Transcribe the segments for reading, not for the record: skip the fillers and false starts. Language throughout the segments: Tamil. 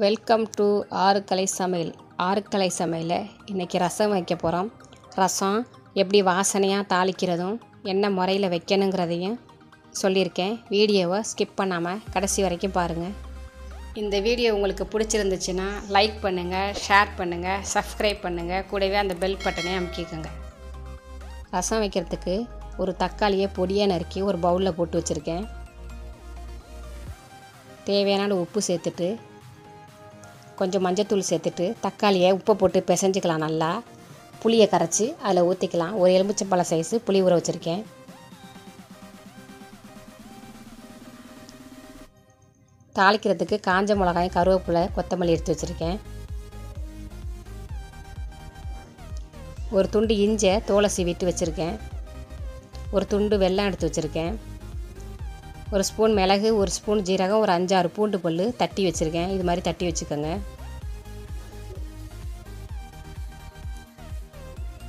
வெல்கம் டு ஆறுக்கலை சமையல். ஆறுக்கலை சமையலில் இன்றைக்கி ரசம் வைக்க போகிறோம். ரசம் எப்படி வாசனையாக தாளிக்கிறதும் என்ன முறையில் வைக்கணுங்கிறதையும் சொல்லியிருக்கேன். வீடியோவை ஸ்கிப் பண்ணாமல் கடைசி வரைக்கும் பாருங்கள். இந்த வீடியோ உங்களுக்கு பிடிச்சிருந்துச்சுன்னா லைக் பண்ணுங்கள், ஷேர் பண்ணுங்கள், சப்ஸ்கிரைப் பண்ணுங்கள், கூடவே அந்த பெல் பட்டனை அமுக்கிக்கோங்க. ரசம் வைக்கிறதுக்கு ஒரு தக்காளியை பொடியாக நறுக்கி ஒரு பவுலில் போட்டு வச்சுருக்கேன். தேவையான உப்பு சேர்த்துட்டு கொஞ்சம் மஞ்சத்தூள் சேர்த்துட்டு தக்காளியை உப்பை போட்டு பிசைஞ்சிக்கலாம். நல்லா புளியை கரைச்சி அதில் ஊற்றிக்கலாம். ஒரு எலுமிச்சம்பழம் சைஸு புளி ஊற வச்சுருக்கேன். தாளிக்கிறதுக்கு காஞ்ச மிளகாய், கருவேப்பிலை, கொத்தமல்லி எடுத்து வச்சுருக்கேன். ஒரு துண்டு இஞ்சை தோலை சீவிட்டு வச்சுருக்கேன். ஒரு துண்டு வெல்லம் எடுத்து வச்சுருக்கேன். ஒரு ஸ்பூன் மிளகு, ஒரு ஸ்பூன் ஜீரகம், ஒரு 5-6 பூண்டு பல் தட்டி வச்சுருக்கேன். இது மாதிரி தட்டி வச்சுக்கோங்க.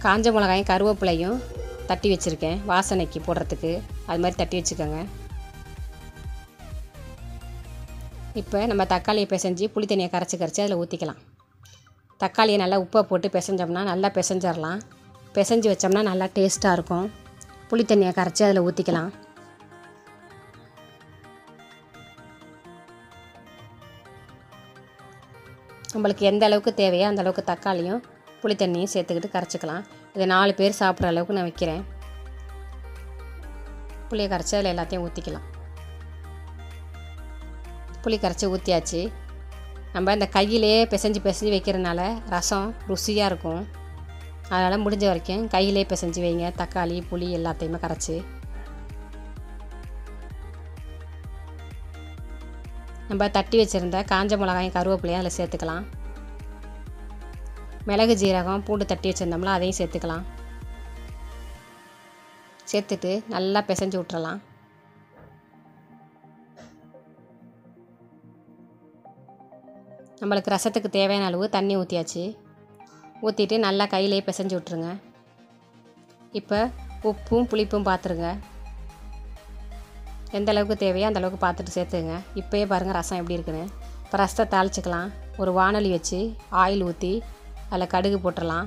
காஞ்ச மிளகாயும் கருவேப்பிலையும் தட்டி வச்சுருக்கேன் வாசனைக்கு போடுறதுக்கு. அது மாதிரி தட்டி வச்சுக்கோங்க. இப்போ நம்ம தக்காளியை பிசைஞ்சு புளி தண்ணியை கரைச்சி அதில் ஊற்றிக்கலாம். தக்காளியை நல்லா உப்பை போட்டு பிசைஞ்சோம்னா நல்லா பிசைஞ்சிடலாம். பிசைஞ்சு வச்சோம்னா நல்லா டேஸ்ட்டாக இருக்கும். புளி தண்ணியை கரைச்சி அதில் ஊற்றிக்கலாம். நம்மளுக்கு எந்த அளவுக்கு தேவையோ அந்த அளவுக்கு தக்காளியும் புளி தண்ணியும் சேர்த்துக்கிட்டு கரைச்சிக்கலாம். இதை 4 பேர் சாப்பிட்ற அளவுக்கு நான் வைக்கிறேன். புளியை கரைச்சி அதில் எல்லாத்தையும் ஊற்றிக்கலாம். புளி கரைச்சி ஊற்றியாச்சு. நம்ம இந்த கையிலேயே பிசைஞ்சு வைக்கிறதுனால ரசம் ருசியாக இருக்கும். அதனால் முடிஞ்ச வரைக்கும் கையிலே பிசைஞ்சு வைங்க. தக்காளி புளி எல்லாத்தையுமே கரைச்சி நம்ம தட்டி வச்சுருந்த காஞ்ச மிளகாயும் கருவேப்பிலையும் அதில் சேர்த்துக்கலாம். மிளகு, ஜீரகம், பூண்டு தட்டி வச்சுருந்தோம்ல அதையும் சேர்த்துக்கலாம். சேர்த்துட்டு நல்லா பிசைஞ்சு விட்டுறலாம். நம்மளுக்கு ரசத்துக்கு தேவையான அளவு தண்ணி ஊற்றியாச்சு. ஊற்றிட்டு நல்லா கையிலே பிசைஞ்சு விட்ருங்க. இப்போ உப்பும் புளிப்பும் பார்த்துருங்க. எந்த அளவுக்கு தேவையோ அந்த அளவுக்கு பார்த்துட்டு சேர்த்துங்க. இப்போயே பாருங்கள் ரசம் எப்படி இருக்குன்னு. இப்போ ரசத்தை தாளிச்சிக்கலாம். ஒரு வாணலி வச்சு ஆயில் ஊற்றி அதில் கடுகு போட்டுடலாம்.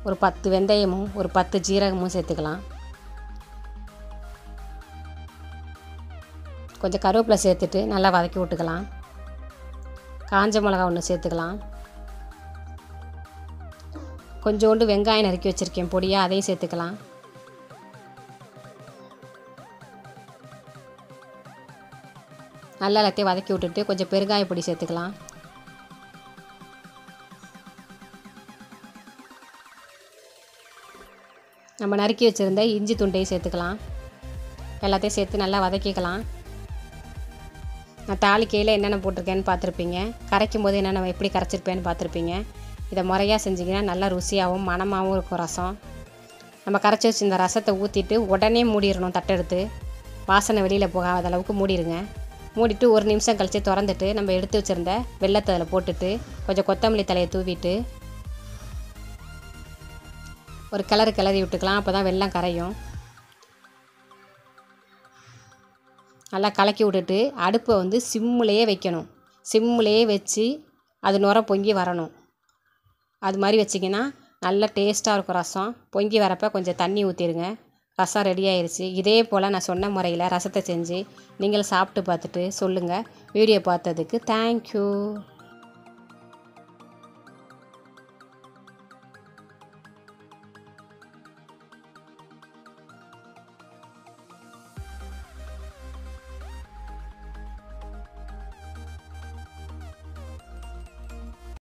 ஒரு 10 வெந்தயமும் ஒரு 10 ஜீரகமும் சேர்த்துக்கலாம். கொஞ்சம் கருவேப்பிலை சேர்த்துட்டு நல்லா வதக்கி விட்டுக்கலாம். காஞ்ச மிளகா ஒன்று சேர்த்துக்கலாம். கொஞ்சோண்டு வெங்காயம் நறுக்கி வச்சுருக்கேன் பொடியாக, அதையும் சேர்த்துக்கலாம். நல்லா எல்லாத்தையும் வதக்கி விட்டுட்டு கொஞ்சம் பெருங்காய பொடி சேர்த்துக்கலாம். நம்ம நறுக்கி வச்சுருந்த இஞ்சி துண்டையும் சேர்த்துக்கலாம். எல்லாத்தையும் சேர்த்து நல்லா வதக்கிக்கலாம். நான் தாளிக்கையில் என்னென்ன போட்டிருக்கேன்னு பார்த்துருப்பீங்க. கரைக்கும் போது என்னென்ன எப்படி கரைச்சிருப்பேன்னு பார்த்துருப்பீங்க. இதை முறையாக செஞ்சிங்கன்னா நல்லா ருசியாகவும் மணமாகவும் இருக்கும் ரசம். நம்ம கரைச்சி வச்சு இந்த ரசத்தை ஊற்றிட்டு உடனே மூடிடணும். தட்டெடுத்து வாசனை வெளியில் போகாத அளவுக்கு மூடிடுங்க. மூடிட்டு 1 நிமிஷம் கழித்து திறந்துட்டு நம்ம எடுத்து வச்சுருந்த வெல்லத்தை அதில் போட்டுட்டு கொஞ்சம் கொத்தமல்லி தலையை தூவிட்டு ஒரு கிளறி விட்டுக்கலாம். அப்போ தான் வெல்லம் கரையும். நல்லா கலக்கி விட்டுட்டு அடுப்பை சிம்முலையே வைக்கணும். சிம்முலையே வச்சு அது நுர பொங்கி வரணும். அது மாதிரி வச்சிங்கன்னா நல்லா டேஸ்ட்டாக இருக்கும் ரசம். பொங்கி வரப்போ கொஞ்சம் தண்ணி ஊற்றிடுங்க. ரசம் ரெடி ஆயிடுச்சு. இதே போல் நான் சொன்ன முறையில் ரசத்தை செஞ்சு நீங்களும் சாப்பிட்டு பார்த்துட்டு சொல்லுங்கள். வீடியோ பார்த்ததுக்கு தேங்க்யூ.